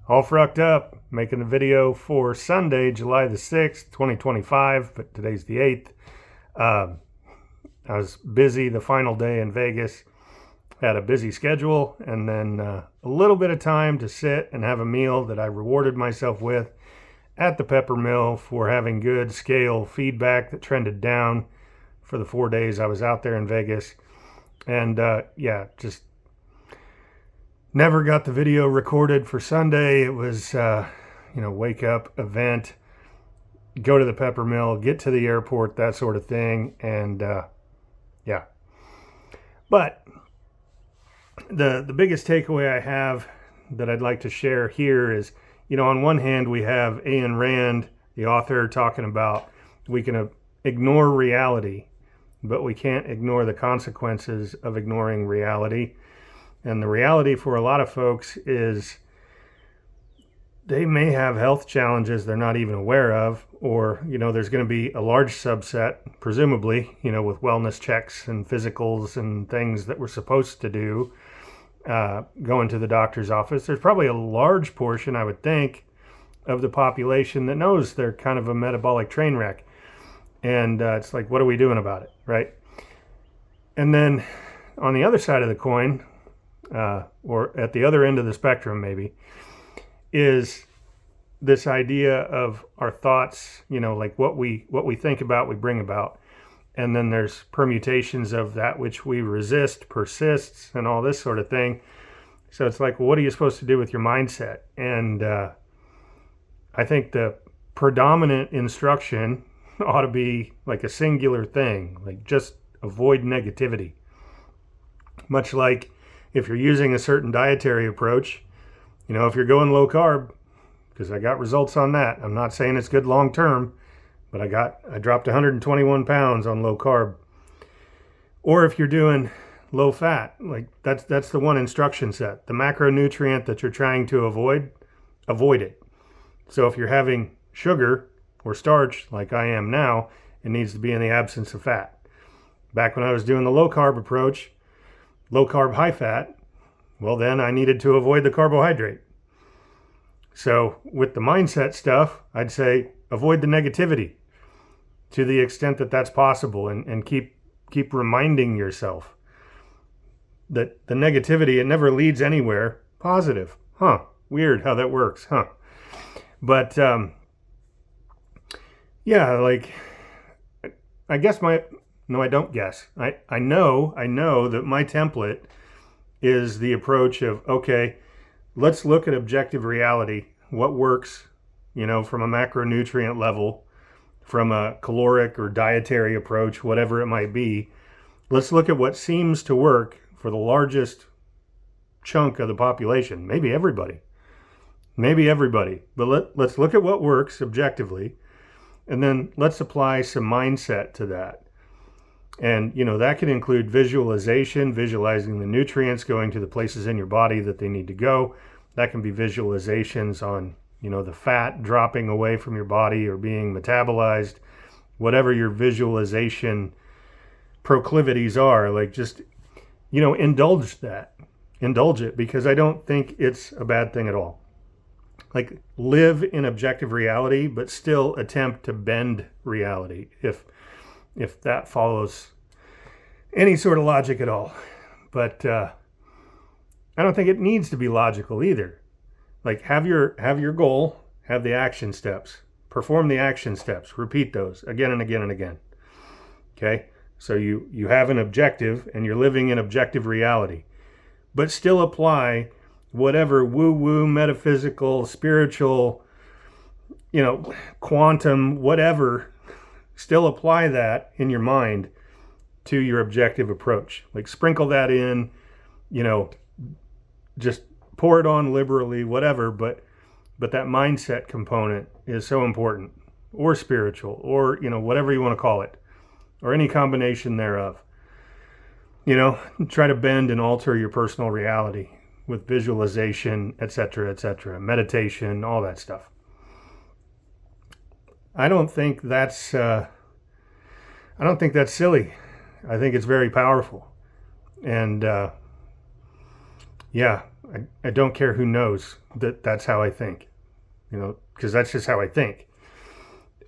All frucked up, making the video for Sunday, July the 6th, 2025, but today's the 8th. I was busy the final day in Vegas, had a busy schedule, and then a little bit of time to sit and have a meal that I rewarded myself with at the Pepper Mill for having good scale feedback that trended down for the 4 days I was out there in Vegas. And just never got the video recorded for Sunday. It was, wake up event, go to the Pepper Mill, get to the airport, that sort of thing. And but the biggest takeaway I have that I'd like to share here is, on one hand, we have Ayn Rand, the author, talking about we can ignore reality, but we can't ignore the consequences of ignoring reality. And the reality for a lot of folks is they may have health challenges they're not even aware of, or, there's going to be a large subset, presumably, with wellness checks and physicals and things that we're supposed to do, going to the doctor's office. There's probably a large portion, I would think, of the population that knows they're kind of a metabolic train wreck. And it's like, what are we doing about it, right? And then on the other side of the coin, or at the other end of the spectrum maybe, is this idea of our thoughts, like what we think about, we bring about. And then there's permutations of that which we resist, persists, and all this sort of thing. So it's like, well, what are you supposed to do with your mindset? And I think the predominant instruction ought to be like a singular thing, like just avoid negativity. Much like if you're using a certain dietary approach, if you're going low carb, because I got results on that. I'm not saying it's good long term, but I dropped 121 pounds on low carb. Or if you're doing low fat, like that's the one instruction set. The macronutrient that you're trying to avoid it. So if you're having sugar or starch, like I am now, it needs to be in the absence of fat. Back when I was doing the low carb approach, low carb, high fat, well, then I needed to avoid the carbohydrate. So with the mindset stuff, I'd say avoid the negativity to the extent that that's possible, and keep reminding yourself that the negativity, it never leads anywhere positive. Weird how that works, But I guess I don't guess. I know that my template is the approach of, okay, let's look at objective reality. What works, from a macronutrient level, from a caloric or dietary approach, whatever it might be. Let's look at what seems to work for the largest chunk of the population. Maybe everybody. But let's look at what works objectively, and then let's apply some mindset to that. And, that can include visualization, visualizing the nutrients going to the places in your body that they need to go. That can be visualizations on, the fat dropping away from your body or being metabolized, whatever your visualization proclivities are. Like, just, indulge it, because I don't think it's a bad thing at all. Like, live in objective reality, but still attempt to bend reality, if that follows any sort of logic at all. But I don't think it needs to be logical either. Like, have your goal, have the action steps, perform the action steps, repeat those again and again and again. Okay? So you have an objective and you're living in objective reality, but still apply whatever woo-woo, metaphysical, spiritual, quantum, whatever, still apply that in your mind to your objective approach. Like, sprinkle that in, just pour it on liberally, whatever, but that mindset component is so important, or spiritual, or, whatever you want to call it, or any combination thereof. Try to bend and alter your personal reality with visualization, etc., meditation, all that stuff. I don't think that's silly. I think it's very powerful. And I don't care who knows that that's how I think, because that's just how I think.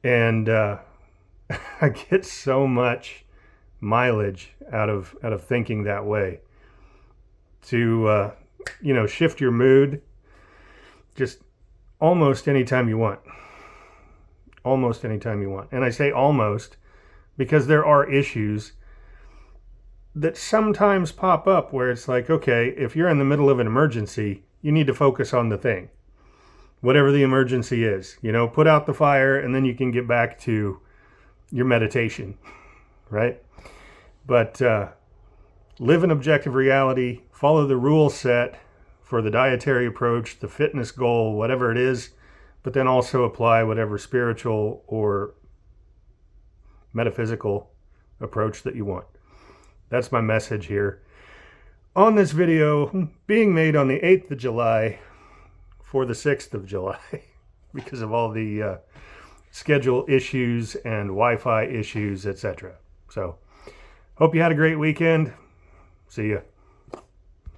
And I get so much mileage out of thinking that way. To shift your mood just almost anytime you want. Almost anytime you want. And I say almost because there are issues that sometimes pop up where it's like, okay, if you're in the middle of an emergency, you need to focus on the thing, whatever the emergency is. Put out the fire, and then you can get back to your meditation, right? But live in objective reality, follow the rule set for the dietary approach, the fitness goal, whatever it is, but then also apply whatever spiritual or metaphysical approach that you want. That's my message here on this video being made on the 8th of July for the 6th of July because of all the schedule issues and Wi-Fi issues, etc. So hope you had a great weekend. See ya.